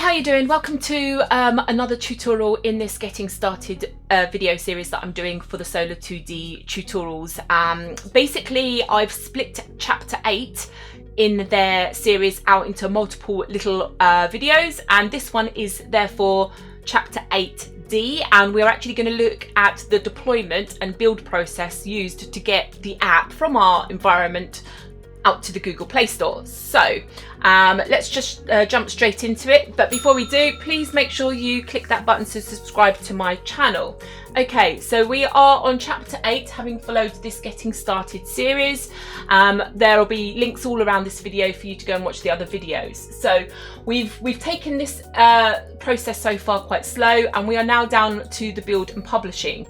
how you doing? Welcome to another tutorial in this getting started video series that I'm doing for the Solar2D tutorials. Basically, I've split chapter 8 in their series out into multiple little videos, and this one is therefore chapter 8D, and we're actually going to look at the deployment and build process used to get the app from our environment out to the Google Play Store. So let's just jump straight into it. But before we do, please make sure you click that button to subscribe to my channel. Okay, so we are on chapter 8, having followed this getting started series. There will be links all around this video for you to go and watch the other videos. So we've taken this process so far quite slow, and we are now down to the build and publishing.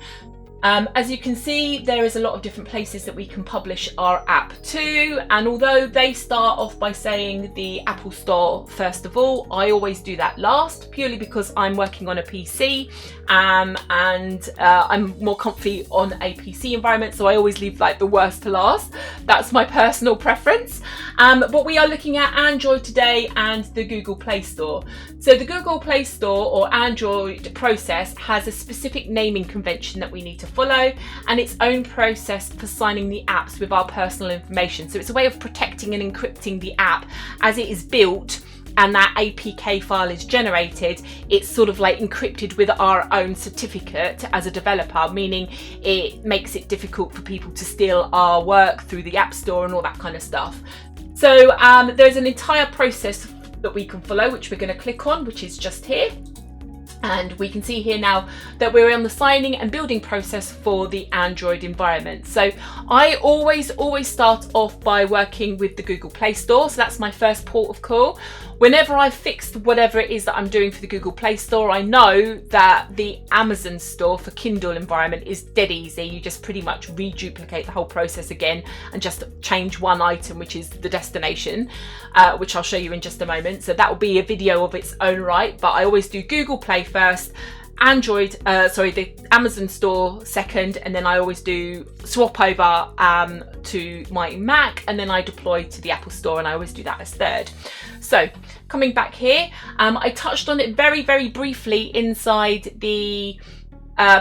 As you can see, there is a lot of different places that we can publish our app to, and although they start off by saying the Apple Store first of all, I always do that last, purely because I'm working on a PC and I'm more comfy on a PC environment, so I always leave like the worst to last. That's my personal preference. But we are looking at Android today and the Google Play Store. So the Google Play Store or Android process has a specific naming convention that we need to follow, and its own process for signing the apps with our personal information. So it's a way of protecting and encrypting the app as it is built and that APK file is generated. It's sort of like encrypted with our own certificate as a developer, meaning it makes it difficult for people to steal our work through the App Store and all that kind of stuff. So there's an entire process that we can follow, which we're going to click on, which is just here. And we can see here now that we're on the signing and building process for the Android environment. So I always start off by working with the Google Play Store. So that's my first port of call. Whenever I've fixed whatever it is that I'm doing for the Google Play Store, I know that the Amazon store for Kindle environment is dead easy. You just pretty much reduplicate the whole process again and just change one item, which is the destination, which I'll show you in just a moment. So that will be a video of its own right, but I always do Google Play first, the Amazon store second, and then I always do swap over to my Mac, and then I deploy to the Apple Store, and I always do that as third. So coming back here, I touched on it very briefly inside the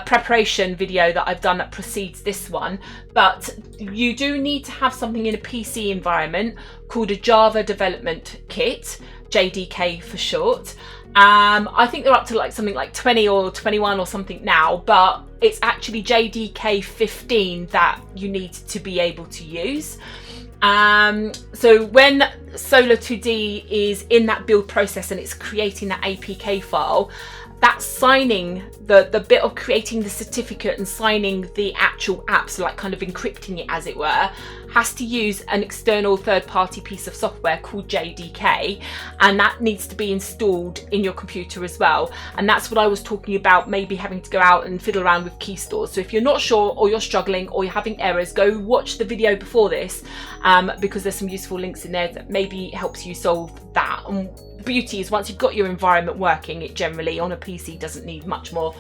preparation video that I've done that precedes this one, but you do need to have something in a PC environment called a Java Development Kit, JDK for short. I think they're up to like something like 20 or 21 or something now, but it's actually JDK 15 that you need to be able to use. So when Solar2D is in that build process and it's creating that APK file, that's signing the bit of creating the certificate and signing the actual app, so like kind of encrypting it as it were, has to use an external third-party piece of software called JDK, and that needs to be installed in your computer as well. And that's what I was talking about, maybe having to go out and fiddle around with Keystore. So if you're not sure, or you're struggling, or you're having errors, go watch the video before this, because there's some useful links in there that maybe helps you solve that. And the beauty is once you've got your environment working, it generally on a PC doesn't need much more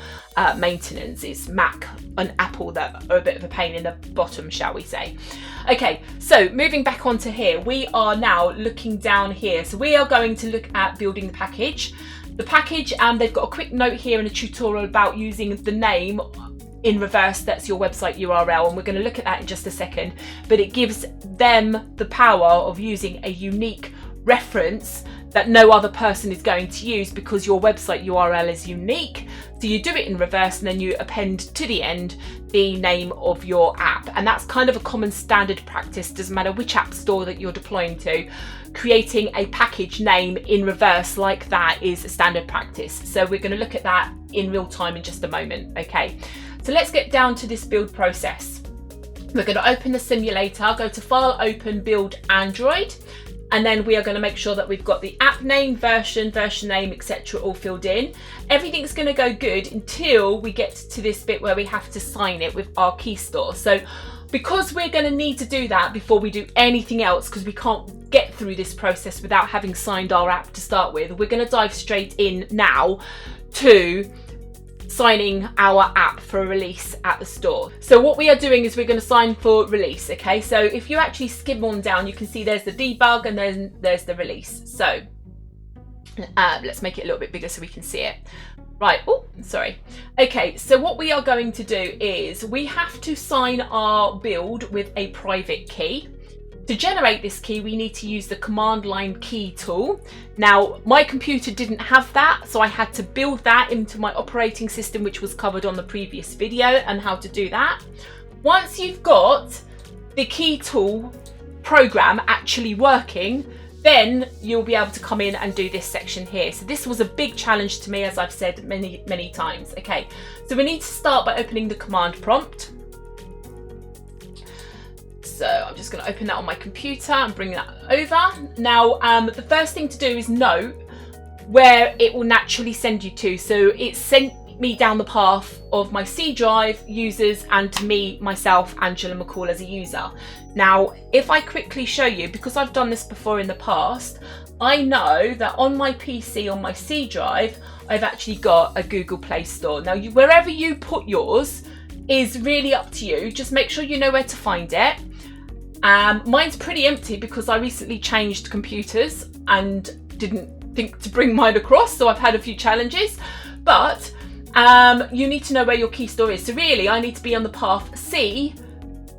maintenance. It's Mac and Apple that are a bit of a pain in the bottom, shall we say. Okay, so moving back onto here, we are now looking down here. So we are going to look at building the package. The package, they've got a quick note here in a tutorial about using the name in reverse, that's your website URL, and we're going to look at that in just a second. But it gives them the power of using a unique reference that no other person is going to use because your website URL is unique. So you do it in reverse, and then you append to the end the name of your app. And that's kind of a common standard practice, doesn't matter which app store that you're deploying to. Creating a package name in reverse like that is a standard practice. So we're going to look at that in real time in just a moment. Okay, so let's get down to this build process. We're going to open the simulator, go to File, Open, Build Android. And then we are going to make sure that we've got the app name, version name, etc. all filled in. Everything's going to go good until we get to this bit where we have to sign it with our Keystore. So because we're going to need to do that before we do anything else, because we can't get through this process without having signed our app to start with, we're going to dive straight in now to signing our app for release at the store. So what we are doing is we're going to sign for release. Okay, so if you actually skim on down, you can see there's the debug and then there's the release. So Let's make it a little bit bigger so we can see it. Right, oh, sorry. Okay, so what we are going to do is we have to sign our build with a private key. To generate this key, we need to use the command line key tool. Now, my computer didn't have that, so I had to build that into my operating system, which was covered on the previous video and how to do that. Once you've got the key tool program actually working, then you'll be able to come in and do this section here. So this was a big challenge to me, as I've said many times. Okay, so we need to start by opening the command prompt. So I'm just going to open that on my computer and bring that over. Now, the first thing to do is note where it will naturally send you to. So it sent me down the path of my C drive users and to me, myself, Angela McCall, as a user. Now, if I quickly show you, because I've done this before in the past, I know that on my PC, on my C drive, I've actually got a Google Play Store. Now, wherever you put yours is really up to you. Just make sure you know where to find it. Mine's pretty empty because I recently changed computers and didn't think to bring mine across, so I've had a few challenges. But you need to know where your Keystore is. So really, I need to be on the path C,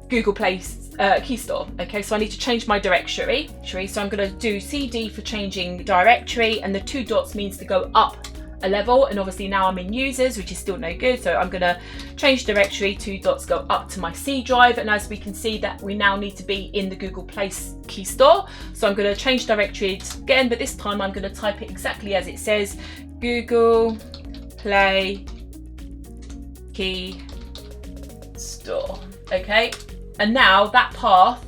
Google Play Keystore. Okay, so I need to change my directory. So I'm going to do CD for changing directory, and the 2 dots means to go up a level, and obviously now I'm in users, which is still no good, so I'm going to change directory, 2 dots go up to my C drive, and as we can see that we now need to be in the Google Play Keystore. So I'm going to change directory again, but this time I'm going to type it exactly as it says, Google Play Keystore. Okay, and now that path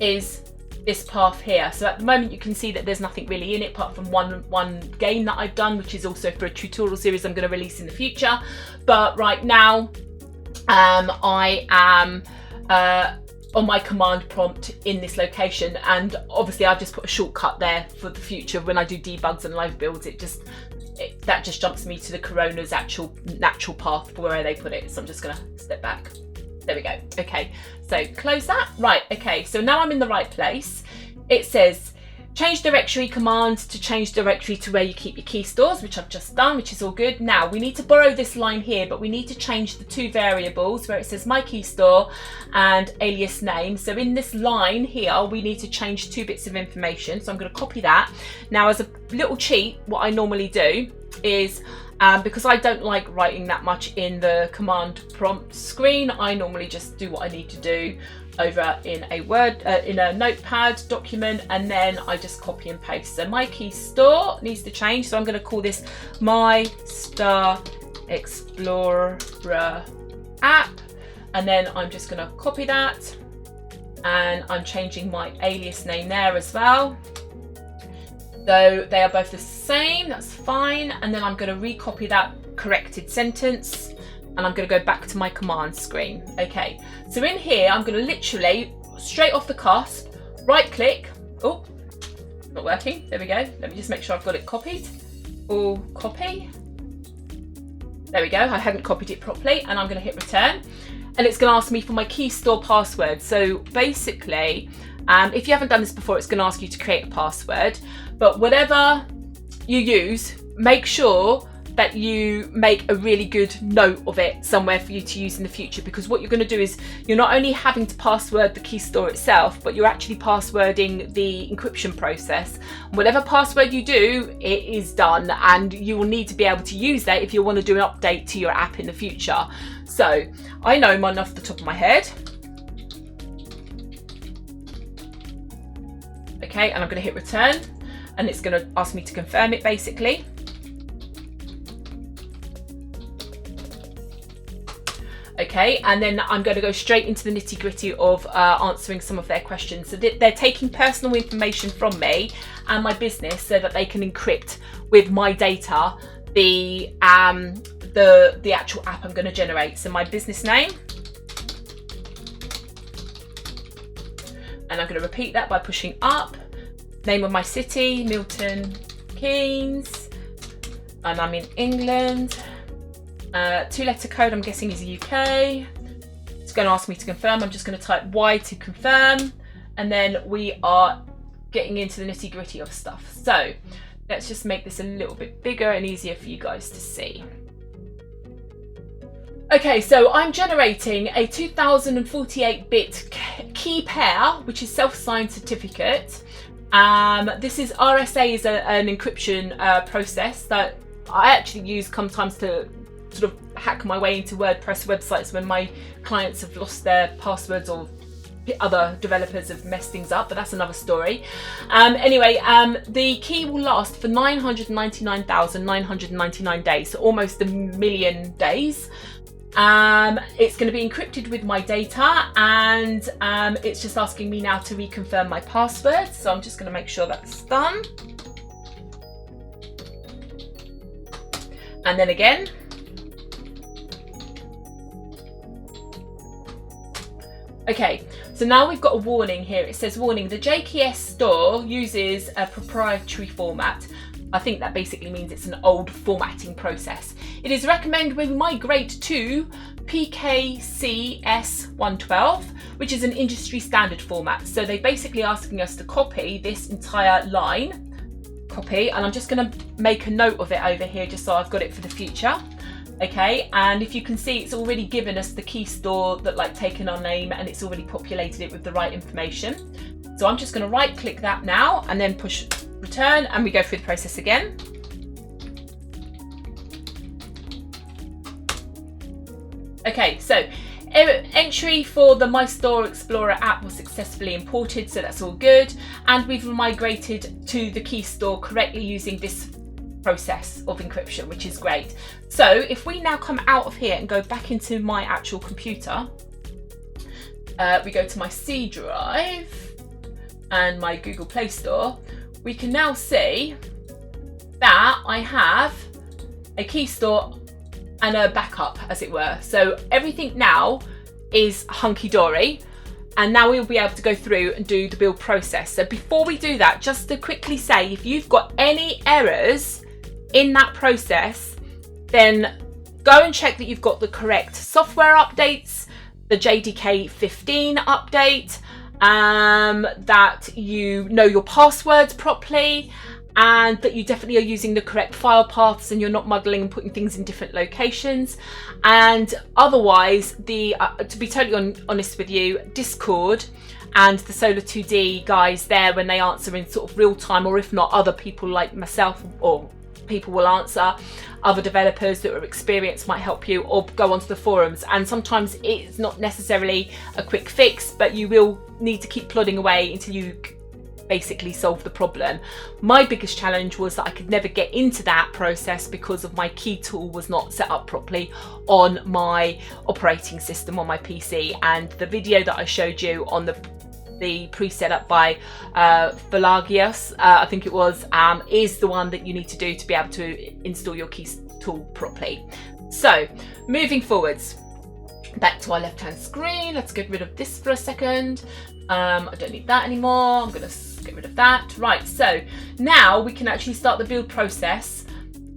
is this path here. So at the moment you can see that there's nothing really in it apart from one game that I've done, which is also for a tutorial series I'm going to release in the future. But right now I am on my command prompt in this location, and obviously I've just put a shortcut there for the future when I do debugs and live builds. That just jumps me to the Corona's actual natural path for where they put it. So I'm just going to step back. There we go. Okay, so close that. Right, okay, so now I'm in the right place. It says change directory command to change directory to where you keep your key stores, which I've just done, which is all good. Now we need to borrow this line here, but we need to change the 2 variables where it says my key store and alias name. So in this line here, we need to change 2 bits of information. So I'm going to copy that. Now, as a little cheat, what I normally do is because I don't like writing that much in the command prompt screen, I normally just do what I need to do over in a Word, in a notepad document, and then I just copy and paste. So my key store needs to change, so I'm going to call this my Star Explorer app, and then I'm just going to copy that, and I'm changing my alias name there as well. So they are both the same, that's fine. And then I'm going to recopy that corrected sentence, and I'm going to go back to my command screen. Okay, so in here, I'm going to literally, straight off the cusp, right click. Oh, not working. There we go. Let me just make sure I've got it copied. All copy. There we go. I hadn't copied it properly, and I'm going to hit return. And it's going to ask me for my Keystore password. So basically, if you haven't done this before, it's going to ask you to create a password. But whatever you use, make sure that you make a really good note of it somewhere for you to use in the future, because what you're going to do is you're not only having to password the Keystore itself, but you're actually passwording the encryption process. Whatever password you do, it is done, and you will need to be able to use that if you want to do an update to your app in the future. So I know mine off the top of my head. Okay, and I'm going to hit return, and it's going to ask me to confirm it basically. Okay, and then I'm going to go straight into the nitty gritty of answering some of their questions. So they're taking personal information from me and my business so that they can encrypt with my data the actual app I'm going to generate. So my business name, and I'm going to repeat that by pushing up. Name of my city, Milton Keynes, and I'm in England. 2-letter code, I'm guessing is UK. It's going to ask me to confirm. I'm just going to type Y to confirm, and then we are getting into the nitty gritty of stuff. So Let's just make this a little bit bigger and easier for you guys to see. Okay, so I'm generating a 2048-bit key pair, which is self-signed certificate. This is RSA is an encryption process that I actually use sometimes to sort of hack my way into WordPress websites when my clients have lost their passwords or other developers have messed things up, but that's another story. Anyway, the key will last for 999,999 days, so almost 1 million days. It's going to be encrypted with my data, and it's just asking me now to reconfirm my password, so I'm just going to make sure that's done. And then again. Okay, so now we've got a warning here. It says, warning, the JKS store uses a proprietary format. I think that basically means it's an old formatting process. It is recommended we migrate to PKCS112, which is an industry standard format. So they're basically asking us to copy this entire line. Copy, and I'm just going to make a note of it over here just so I've got it for the future. Okay, and if you can see, it's already given us the Keystore that like taken our name, and it's already populated it with the right information. So I'm just going to right click that now and then push return, and we go through the process again. Okay, so entry for the My Store Explorer app was successfully imported, so that's all good, and we've migrated to the Keystore correctly using this process of encryption, which is great. So if we now come out of here and go back into my actual computer, we go to my C drive and my Google Play Store, we can now see that I have a Keystore and a backup, as it were. So everything now is hunky-dory, and now we'll be able to go through and do the build process. So before we do that, just to quickly say, if you've got any errors in that process, then go and check that you've got the correct software updates, the JDK 15 update, that you know your passwords properly, and that you definitely are using the correct file paths and you're not muddling and putting things in different locations. And otherwise, to be totally honest with you, Discord and the Solar2D guys there, when they answer in sort of real time, or if not, other people like myself or people will answer, other developers that are experienced might help you, or go onto the forums. And sometimes it's not necessarily a quick fix, but you will need to keep plodding away until you basically solve the problem. My biggest challenge was that I could never get into that process because of my key tool was not set up properly on my operating system on my PC. And the video that I showed you on the pre-set up by Valagios, I think it was, is the one that you need to do to be able to install your key tool properly. So moving forwards, back to our left hand screen, let's get rid of this for a second. I don't need that anymore. I'm going to get rid of that. Right, so now we can actually start the build process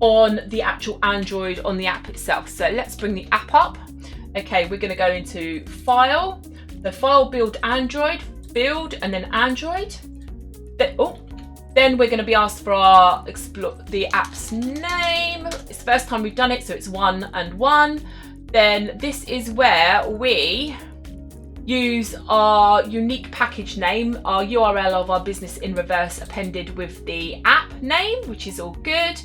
on the actual Android, on the app itself. So let's bring the app up. Okay, we're going to go into File, the File, Build Android, Build, and then Android. Then we're going to be asked for the app's name. It's the first time we've done it, so it's 1 and 1. Then this is where we use our unique package name, our URL of our business in reverse appended with the app name, which is all good.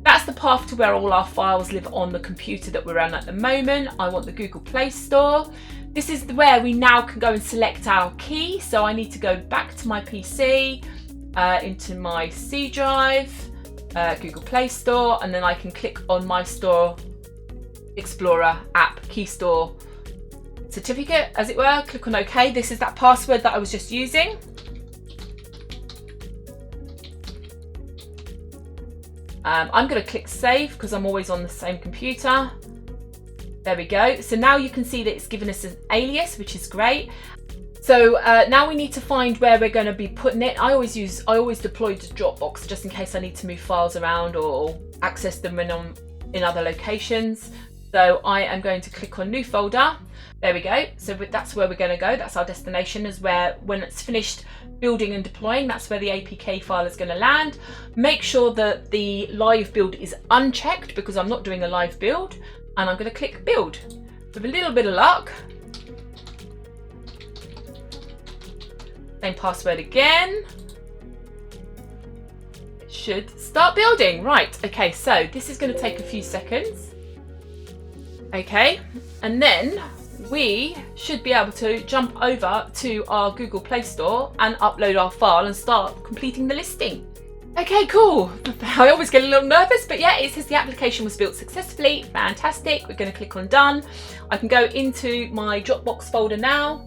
That's the path to where all our files live on the computer that we're on at the moment. I want the Google Play Store. This is where we now can go and select our key. So I need to go back to my PC, into my C drive, Google Play Store, and then I can click on My Store Explorer app Keystore certificate, as it were. Click on OK. This is that password that I was just using. I'm going to click save because I'm always on the same computer. There we go. So now you can see that it's given us an alias, which is great. So now we need to find where we're going to be putting it. I always deploy to Dropbox just in case I need to move files around or access them when I'm in other locations. So I am going to click on new folder. There we go. So that's where we're going to go. That's our destination, is where when it's finished building and deploying, that's where the APK file is going to land. Make sure that the live build is unchecked because I'm not doing a live build, and I'm going to click build. With a little bit of luck. Same password again. It should start building. Right, okay, so this is going to take a few seconds. Okay, and then we should be able to jump over to our Google Play Store and upload our file and start completing the listing. Okay, cool. I always get a little nervous, but yeah, it says the application was built successfully. Fantastic. We're going to click on done. I can go into my Dropbox folder now.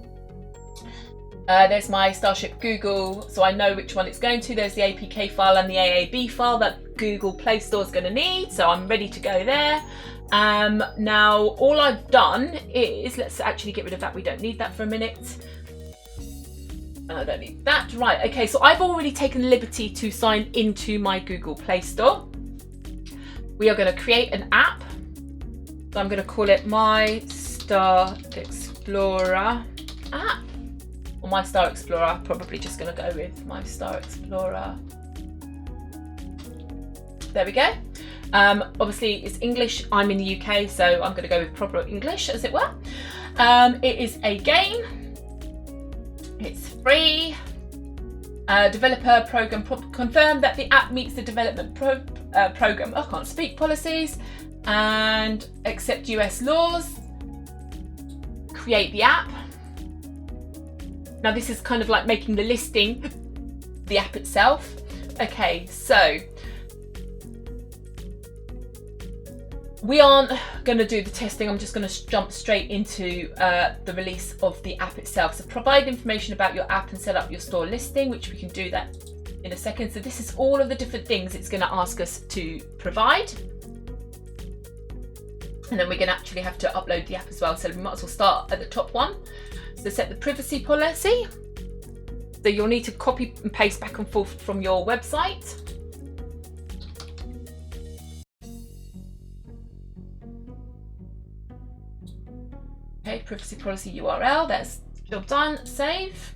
There's my Starship Google, so I know which one it's going to. There's the APK file and the AAB file that Google Play Store is going to need, so I'm ready to go there. Now, all I've done is, let's actually get rid of that. We don't need that for a minute. I don't need that. Right, okay, so I've already taken the liberty to sign into my Google Play Store. We are going to create an app. So I'm going to call it My Star Explorer app. Or My Star Explorer, probably just going to go with My Star Explorer. There we go. Obviously it's English, I'm in the UK, so I'm going to go with proper English, as it were. It is a game. It's free. Developer program confirm that the app meets the development program. I can't speak policies and accept US laws. Create the app. Now this is kind of like making the listing, the app itself. Okay, so we aren't going to do the testing. I'm just going to jump straight into the release of the app itself. So provide information about your app and set up your store listing, which we can do that in a second. So this is all of the different things it's going to ask us to provide. And then we're going to actually have to upload the app as well. So we might as well start at the top one. So set the privacy policy. So you'll need to copy and paste back and forth from your website. Okay, privacy policy URL, that's job done, save.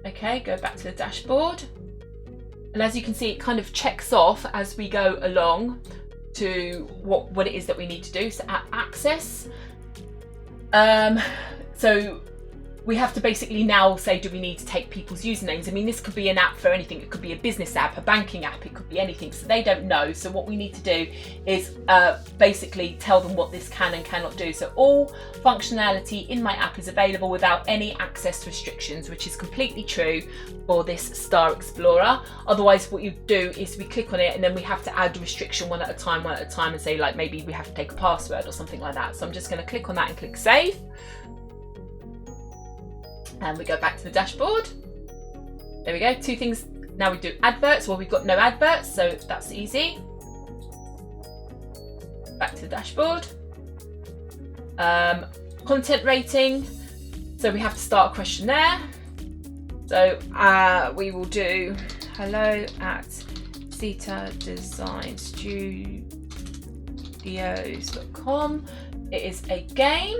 Okay, go back to the dashboard. And as you can see, it kind of checks off as we go along to what it is that we need to do. So app access. So we have to basically now say, do we need to take people's usernames? I mean, this could be an app for anything. It could be a business app, a banking app, it could be anything. So they don't know. So what we need to do is basically tell them what this can and cannot do. So all functionality in my app is available without any access restrictions, which is completely true for this Star Explorer. Otherwise, what you do is we click on it and then we have to add a restriction one at a time and say, like, maybe we have to take a password or something like that. So I'm just going to click on that and click save. And we go back to the dashboard. There we go, two things. Now we do adverts. Well, we've got no adverts, so that's easy. Back to the dashboard. Content rating. So we have to start a questionnaire. So we will do hello at CETAdesignstudios.com. It is a game.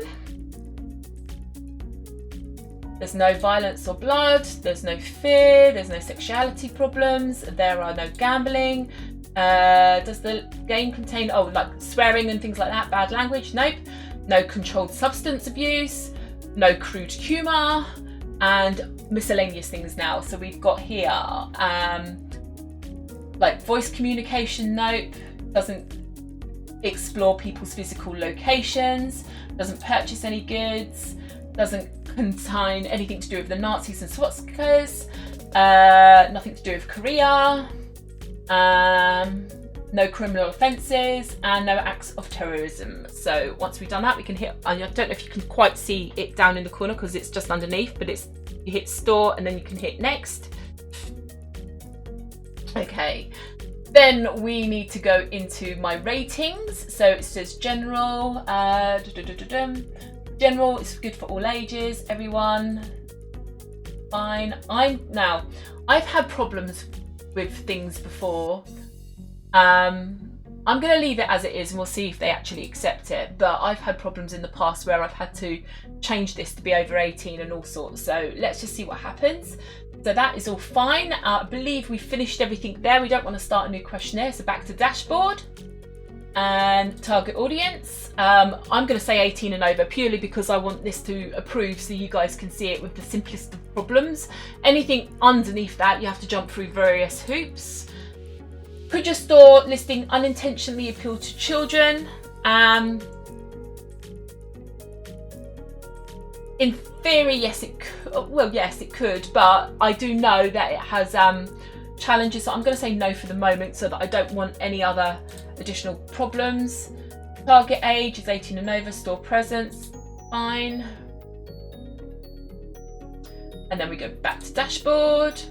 There's no violence or blood, there's no fear, there's no sexuality problems, there are no gambling. Does the game contain, like swearing and things like that, bad language? Nope. No controlled substance abuse, no crude humour, and miscellaneous things now. So we've got here, like voice communication, nope. Doesn't explore people's physical locations, doesn't purchase any goods, doesn't contain anything to do with the Nazis and swastikas, nothing to do with Korea, no criminal offences, and no acts of terrorism. So once we've done that, we can hit, I don't know if you can quite see it down in the corner because it's just underneath, but you hit store and then you can hit next. Okay, then we need to go into my ratings. So it says general, general is good for all ages, everyone, fine. I've had problems with things before. I'm I'm going to leave it as it is and we'll see if they actually accept it. But I've had problems in the past where I've had to change this to be over 18 and all sorts. So let's just see what happens. So that is all fine. I believe we finished everything there. We don't want to start a new questionnaire. So back to dashboard and target audience. I'm going to say 18 and over purely because I want this to approve so you guys can see it with the simplest of problems. Anything underneath that, you have to jump through various hoops. Could your store listing unintentionally appeal to children? In theory, yes, it could. Well, yes, it could, but I do know that it has challenges. So I'm going to say no for the moment so that I don't want any other additional problems. Target age is 18 and over. Store presence, fine. And then we go back to dashboard.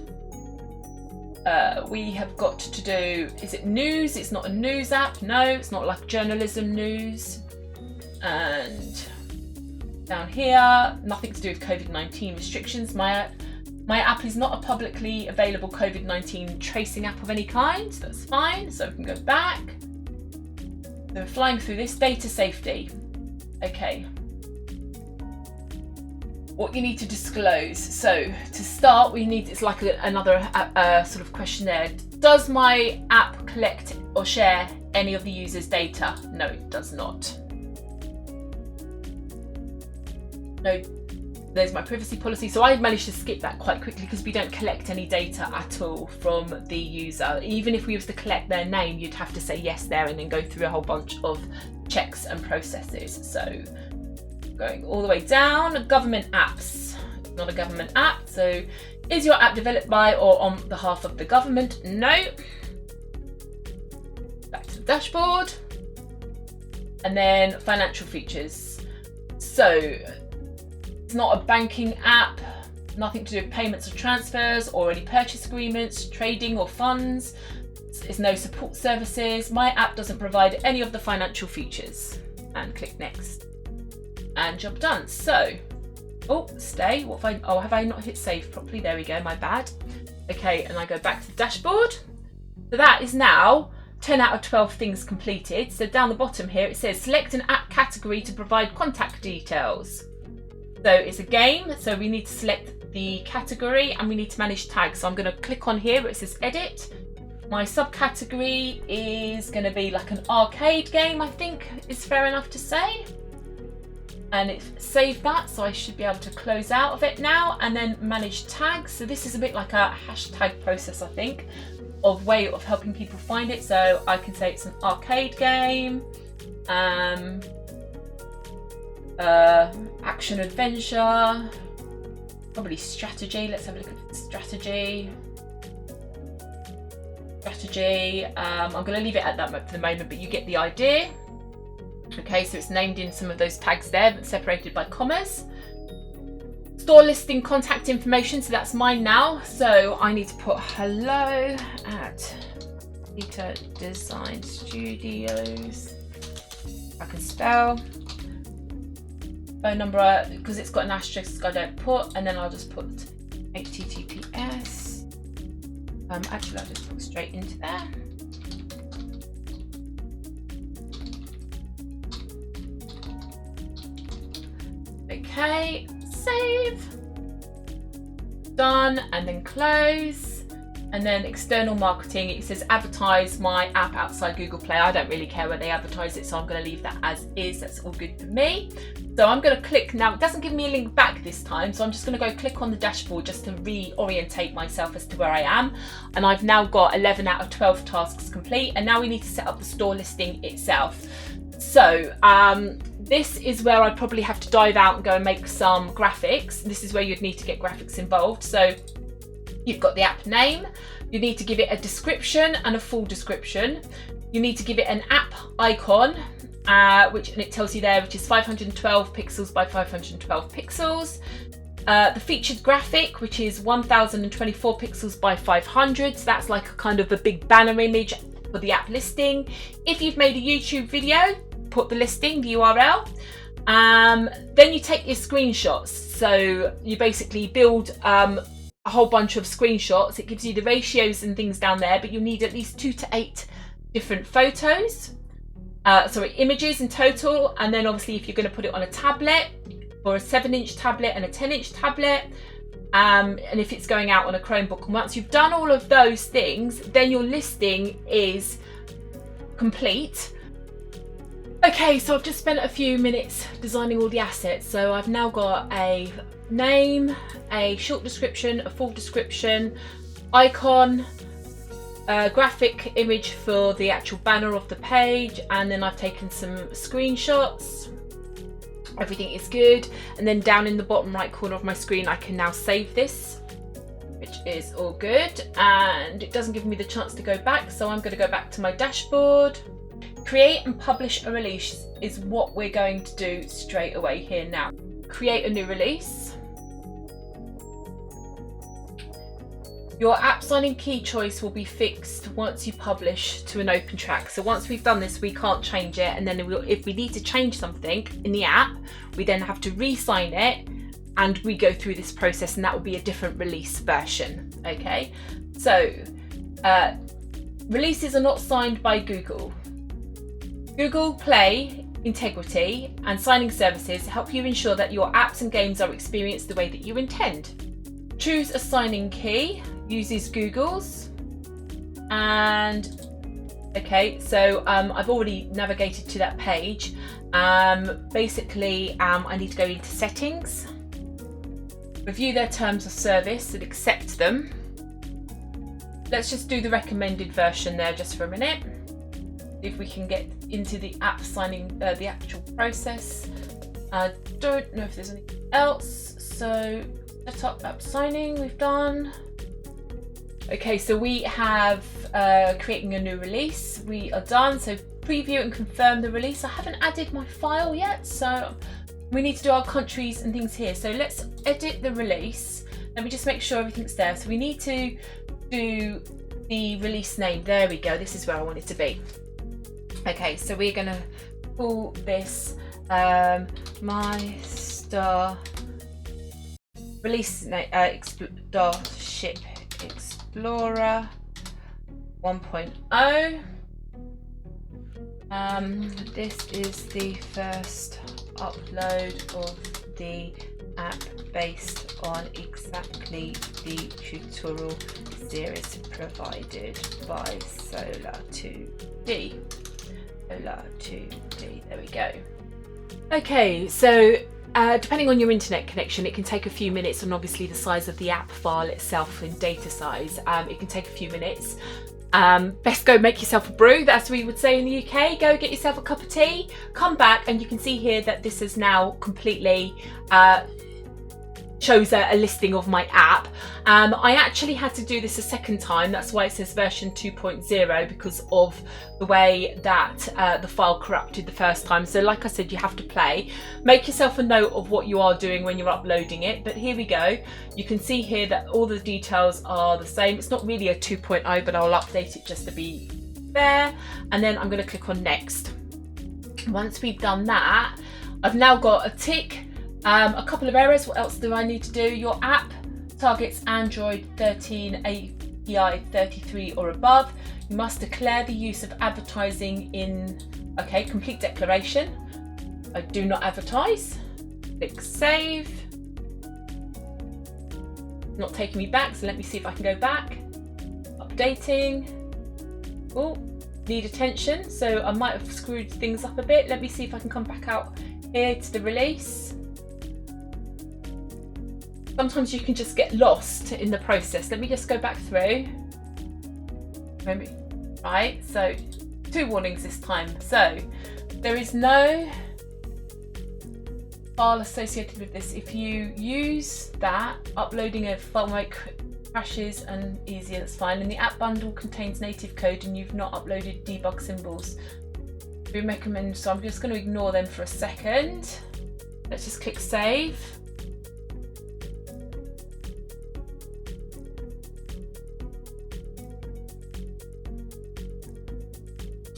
We have got to do, is it news? It's not a news app. No, it's not like journalism news. And down here, nothing to do with COVID-19 restrictions. My app is not a publicly available COVID-19 tracing app of any kind. So that's fine. So we can go back. So we're flying through this. Data safety. Okay. What you need to disclose. So to start, we need, it's like another sort of questionnaire. Does my app collect or share any of the user's data? No, it does not. No, there's my privacy policy. So I managed to skip that quite quickly because we don't collect any data at all from the user. Even if we was to collect their name, you'd have to say yes there and then go through a whole bunch of checks and processes. So going all the way down, government apps. It's not a government app. So is your app developed by or on behalf of the government? No. Back to the dashboard. And then financial features. So it's not a banking app, nothing to do with payments or transfers or any purchase agreements, trading or funds. There's no support services. My app doesn't provide any of the financial features. And click next. And job done. So, oh, stay. What if I, oh, have I not hit save properly? There we go, my bad. Okay, and I go back to the dashboard. So that is now 10 out of 12 things completed. So down the bottom here, it says select an app category to provide contact details. So it's a game. So we need to select the category and we need to manage tags. So I'm going to click on here where it says edit. My subcategory is going to be like an arcade game, I think is fair enough to say. And it's saved that, so I should be able to close out of it now and then manage tags. So this is a bit like a hashtag process, I think, of way of helping people find it. So I can say it's an arcade game, action adventure, probably strategy. Let's have a look at strategy. I'm going to leave it at that for the moment, but you get the idea. Okay, so it's named in some of those tags there, but separated by commas. Store listing contact information, so that's mine now. So I need to put hello at Peter Design Studios. I can spell. Phone number, because it's got an asterisk, I don't put, and then I'll just put HTTPS. Actually, I'll just put straight into there. Okay, save, done, and then close, and then external marketing. It says advertise my app outside Google Play. I don't really care where they advertise it, so I'm going to leave that as is. That's all good for me. So I'm going to click now. It doesn't give me a link back this time, so I'm just going to go click on the dashboard just to reorientate myself as to where I am. And I've now got 11 out of 12 tasks complete, and now we need to set up the store listing itself. So this is where I'd probably have to dive out and go and make some graphics. This is where you'd need to get graphics involved. So you've got the app name. You need to give it a description and a full description. You need to give it an app icon, and it tells you there, which is 512 pixels by 512 pixels. The featured graphic, which is 1024 pixels by 500. So that's like a kind of a big banner image for the app listing. If you've made a YouTube video, put the listing, the URL. Then you take your screenshots. So you basically build a whole bunch of screenshots. It gives you the ratios and things down there, but you'll need at least 2 to 8 different photos, images in total, and then obviously if you're going to put it on a tablet, or a 7-inch tablet and a 10-inch tablet, and if it's going out on a Chromebook. And once you've done all of those things, then your listing is complete. Okay, so I've just spent a few minutes designing all the assets. So I've now got a name, a short description, a full description, icon, a graphic image for the actual banner of the page, and then I've taken some screenshots. Everything is good. And then down in the bottom right corner of my screen, I can now save this, which is all good. And it doesn't give me the chance to go back, so I'm going to go back to my dashboard. Create and publish a release is what we're going to do straight away here now. Create a new release. Your app signing key choice will be fixed once you publish to an open track. So once we've done this, we can't change it. And then if we need to change something in the app, we then have to re-sign it and we go through this process, and that will be a different release version. Okay, so releases are not signed by Google. Google Play integrity and signing services help you ensure that your apps and games are experienced the way that you intend. Choose a signing key, uses Google's, and okay, so I've already navigated to that page. Basically, I need to go into settings, review their terms of service and accept them. Let's just do the recommended version there just for a minute. If we can get into the app signing, the actual process. I don't know if there's anything else. So set up app signing, we've done. Okay, so we have creating a new release. We are done. So preview and confirm the release. I haven't added my file yet, so we need to do our countries and things here. So let's edit the release. Let me just make sure everything's there. So we need to do the release name. There we go. This is where I want it to be. Okay, so we're going to call this My Star Release Starship Explorer 1.0. This is the first upload of the app based on exactly the tutorial series provided by Solar2D. Solar2D, there we go. Okay, so depending on your internet connection, it can take a few minutes, and obviously the size of the app file itself in data size, it can take a few minutes. Best go make yourself a brew, that's what we would say in the UK. Go get yourself a cup of tea, come back, and you can see here that this is now completely shows a listing of my app. I actually had to do this a second time, that's why it says version 2.0, because of the way that the file corrupted the first time. So like I said, you have to play. Make yourself a note of what you are doing when you're uploading it, but here we go. You can see here that all the details are the same. It's not really a 2.0, but I'll update it just to be fair. And then I'm going to click on next. Once we've done that, I've now got a tick. A couple of errors. What else do I need to do? Your app targets Android 13 API 33 or above. You must declare the use of advertising in, okay, complete declaration. I do not advertise. Click save. Not taking me back, so let me see if I can go back. Updating. Oh, need attention. So I might have screwed things up a bit. Let me see if I can come back out here to the release. Sometimes you can just get lost in the process. Let me just go back through. Maybe, right, so 2 warnings this time. So there is no file associated with this. If you use that, uploading a file might crashes and easier, that's fine. And the app bundle contains native code and you've not uploaded debug symbols. We recommend, so I'm just going to ignore them for a second. Let's just click save.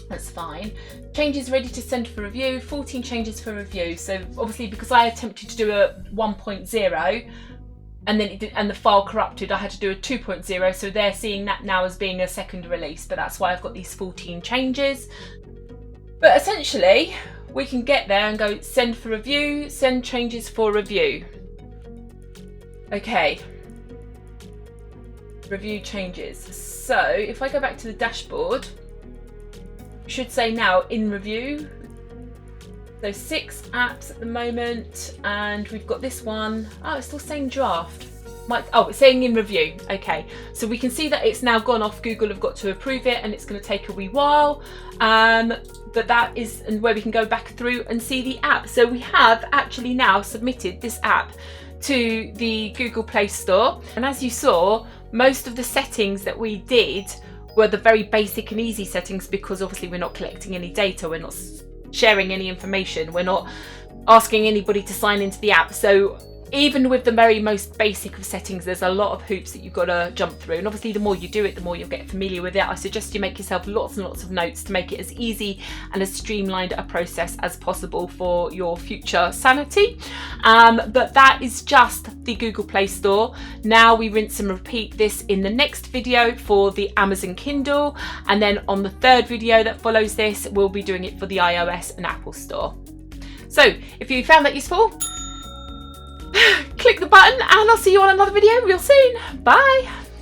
That's fine. Changes ready to send for review, 14 changes for review. So obviously because I attempted to do a 1.0 and then and the file corrupted. I had to do a 2.0, so they're seeing that now as being a second release, but that's why I've got these 14 changes. But essentially, we can get there and go send for review, send changes for review. Okay. Review changes. So if I go back to the dashboard, it should say now in review. So 6 apps at the moment, and we've got this one. Oh, it's still saying draft. It's saying in review. Okay, so we can see that it's now gone off. Google have got to approve it, and it's going to take a wee while. But that is where we can go back through and see the app. So we have actually now submitted this app to the Google Play Store, and as you saw, most of the settings that we did were the very basic and easy settings, because obviously we're not collecting any data, we're not sharing any information, we're not asking anybody to sign into the app. So even with the very most basic of settings, there's a lot of hoops that you've got to jump through, and obviously the more you do it, the more you'll get familiar with it. I suggest you make yourself lots and lots of notes to make it as easy and as streamlined a process as possible for your future sanity. But that is just the Google Play Store. Now we rinse and repeat this in the next video for the Amazon Kindle, and then on the third video that follows this, we'll be doing it for the iOS and Apple Store. So if you found that useful, click the button, and I'll see you on another video real soon. Bye.